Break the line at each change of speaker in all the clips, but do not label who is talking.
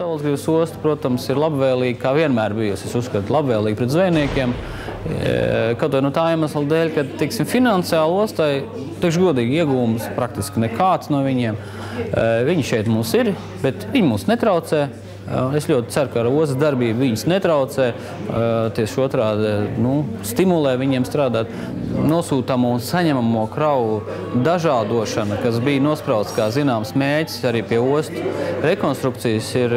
Salaspils osta, protams, ir labvēlīga, kā vienmēr bijusi. Es uzskatu, labvēlīga pret zvejniekiem. Kaut vai no tā iemesla dēļ, ka, teiksim, finansiāli ostai, teikšu godīgi, iegūms praktiski nekāds no viņiem. Viņi šeit mums ir, bet viņi mums netraucē. Es ļoti ceru, ka ar ostas darbību viņas netraucē, tieši otrādi stimulē viņiem strādāt. Nosūtāmo un saņemamo kravu dažādošana, kas bija nosprausts kā zināms mērķis arī pie ostu rekonstrukcijas, ir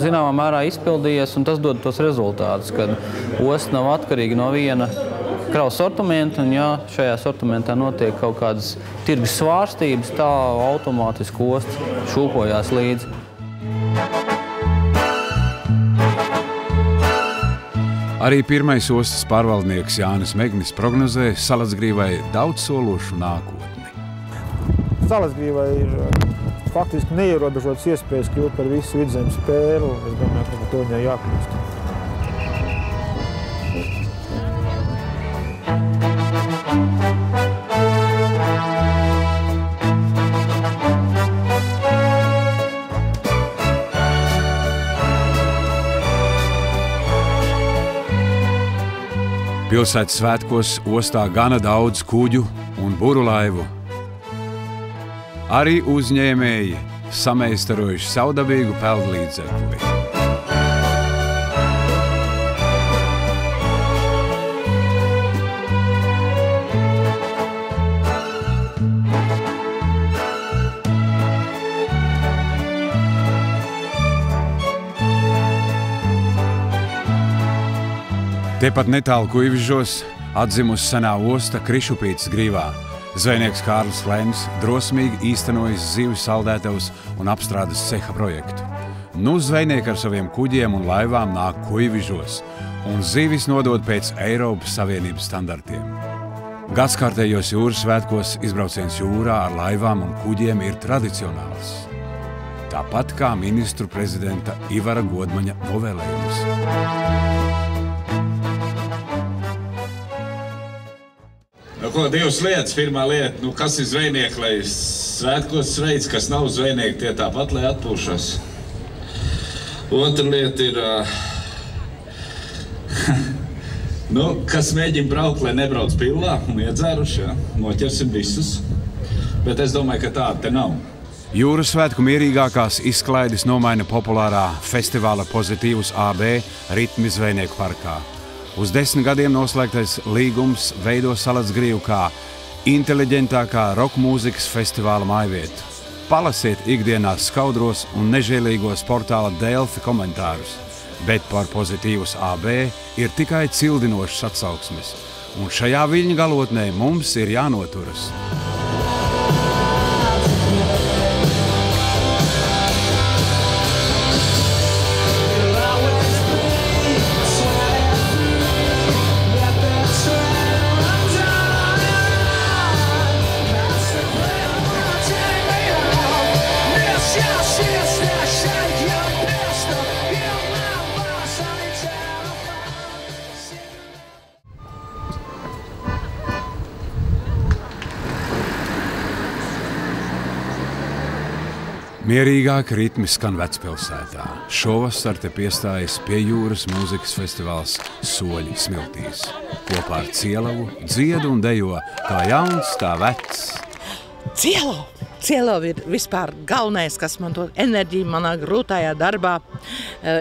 zināmā mērā izpildījies, un tas dod tos rezultātus, kad osta nav atkarīga no viena kravu sortimenta, un ja šajā sortimentā notiek kaut kādas tirgus svārstības, tā automātiski osta šūpojās līdzi.
Arī pirmais ostas pārvaldnieks Jānis Megnis prognozē Salaspilsgrīvai daudzsološu nākotni.
Salaspilsgrīvai ir faktiski neierobežotas iespējas kļūt par visu Vidzemes pērli. Es domāju, ka par to viņai jākļūst.
Pilsētas svētkos ostā gana daudz kuģu un burulaivu. Arī uzņēmēji sameistarojuši savdabīgu peldlīdzekli. Tepat netālu Kuivižos atzimusi senā osta Krišupītes grīvā. Zvejnieks Kārlis Lēns drosmīgi īstenojis zivju saldētavas un apstrādes ceha projektu. Nu zvejnieki ar saviem kuģiem un laivām nāk Kuivižos un zivis nodod pēc Eiropas Savienības standartiem. Gadskārtējos jūras svētkos izbrauciens jūrā ar laivām un kuģiem ir tradicionāls. Tāpat kā ministru prezidenta Ivara Godmaņa novēlējums.
Divas lietas. Pirmā lieta, kas ir zvejnieki, lai svētkos sveic, kas nav zvejnieki, tie tāpat, lai atpūšas. Otra lieta ir, kas mēģina braukt, lai nebrauc pillā un iedzēruši, noķersim visus. Bet es domāju, ka tāda te nav.
Jūras svētku mierīgākās izklaides nomaina populārā festivāla Pozitīvus AB Ritmi zvejnieku parkā. Uz 10 gadiem noslēgtais līgums veido Salaspilsgrīvu kā inteliģentākā roka mūzikas festivāla mājvietu. Palasiet ikdienās skaudros un nežēlīgos portāla Delfi komentārus, bet par Pozitīvus AB ir tikai cildinošas atsauksmes, un šajā viļņu galotnē mums ir jānoturas. Mierīgāk ritmi skan Vecpilsētā. Šovasar te piestājas pie jūras mūzikas festivāls Soļi smiltīs. Kopā ar Cielavu dziedu un dejo kā jauns, tā vecs.
Cielava ir vispār galvenais, kas man dod enerģiju manā grūtajā darbā.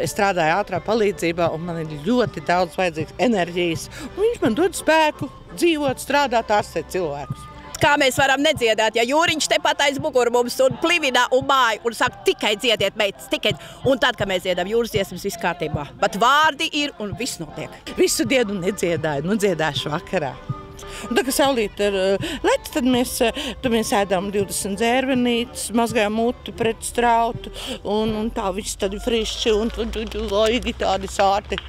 Es strādāju ātrā palīdzībā un man ir ļoti daudz vajadzīgs enerģijas. Un viņš man dod spēku dzīvot, strādāt, ārstēt cilvēkus.
Kā mēs varam nedziedāt, ja Jūriņš tepat aiz muguru mums un plivina un māja un saka, tikai dziediet, meitas, tikai. Un tad, kad mēs dziedam jūras dziesmas, viss kārtībā. Bet vārdi ir un viss notiek.
Visu dienu nedziedāju, dziedāšu vakarā. Un tad, kad saulīte ir lec, tad mēs ēdām 20 dzērvenītes, mazgājām muti pret strautu un tā viss tad frišķi un laigi tādi sārti.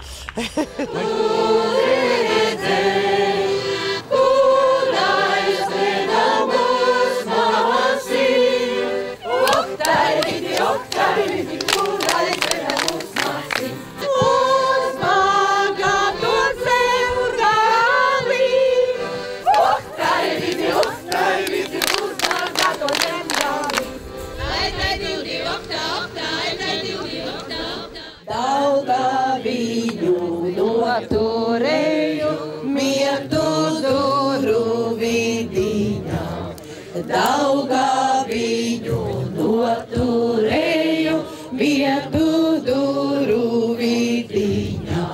Daugavīņu noturēju vietu duru vidiņā.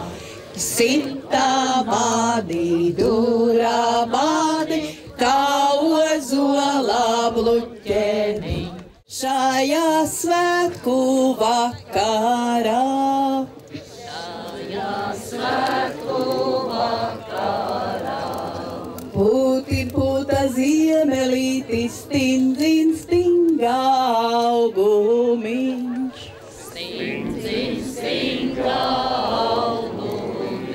Sintā bādi, dura bādi, kā ozola bluķeni. Šajā svētku vakarā. Putin puta ziemelītis, stindzin stingā augumiņš. Stindzin stingā augumiņš.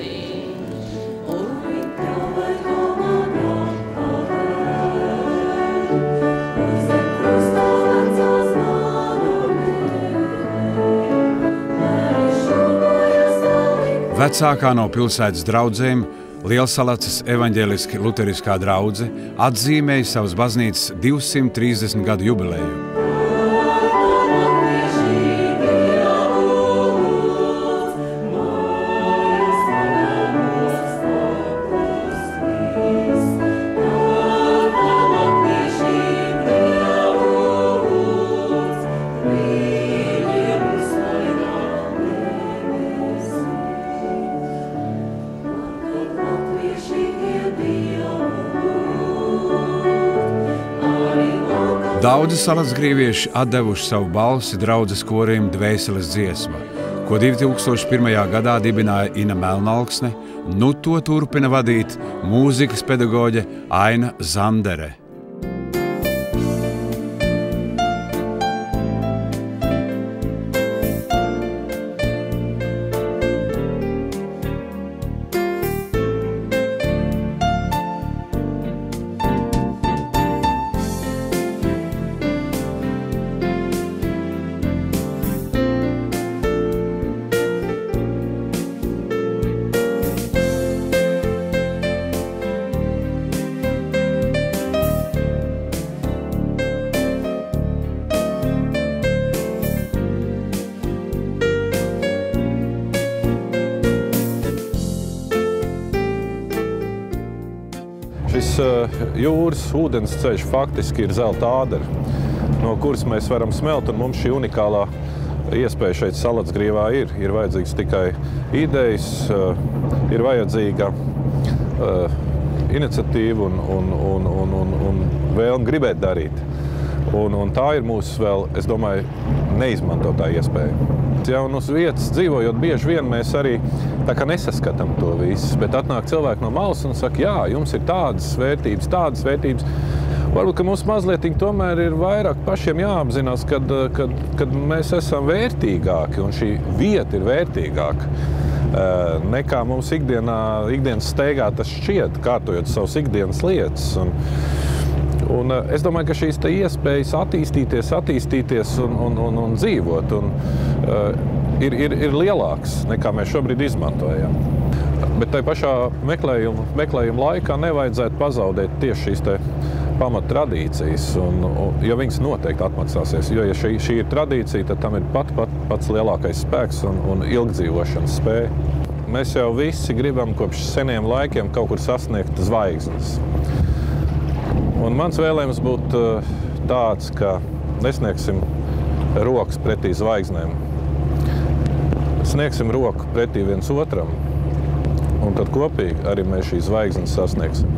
Oi, tavai komanda, zem krustā vecās mānumī.
Vecākā no pilsētas draudzēm, Lielsalacas evaņģēliski luteriskā draudze atzīmēja savas baznīcas 230 gadu jubileju. Daudzi salacgrīvieši atdevuši savu balsi draudzes korim Dvēseles dziesma, ko 2001. gadā dibināja Ina Melnalksne, nu to turpina vadīt mūzikas pedagoģe Aina Zandere.
Šis jūras ūdens ceļš faktiski ir zelta ādera, no kuras mēs varam smelt, un mums šī unikālā iespēja šeit Salacgrīvā ir. Ir vajadzīgs tikai idejas, ir vajadzīga iniciatīva un vēlme gribēt darīt. Un tā ir mūsu vēl, es domāju, neizmantotā iespēja. Un uz vietas dzīvojot, bieži vien mēs arī tā kā nesaskatām to visu, bet atnāk cilvēki no malas un saka, jā, jums ir tādas vērtības. Varbūt, ka mums mazliet tomēr ir vairāk pašiem jāapzinās, kad mēs esam vērtīgāki un šī vieta ir vērtīgāka nekā mums ikdienas steigā tas šķiet, kārtojot savus ikdienas lietas. Un es domāju, ka šīs iespējas attīstīties un dzīvot ir lielāks, nekā mēs šobrīd izmantojam. Bet tai pašā meklējuma laikā nevajadzētu pazaudēt tieši šīs pamattradīcijas, jo viņas noteikti atmaksāsies. Jo, ja šī ir tradīcija, tad tam ir pats lielākais spēks un ilgdzīvošanas spēja. Mēs jau visi gribam kopš seniem laikiem kaut kur sasniegt zvaigznes. Un mans vēlējums būtu tāds, ka nesniegsim rokas pretī zvaigznēm. Sniegsim roku pretī viens otram, un tad kopīgi arī mēs šīs zvaigznes sasniegsim.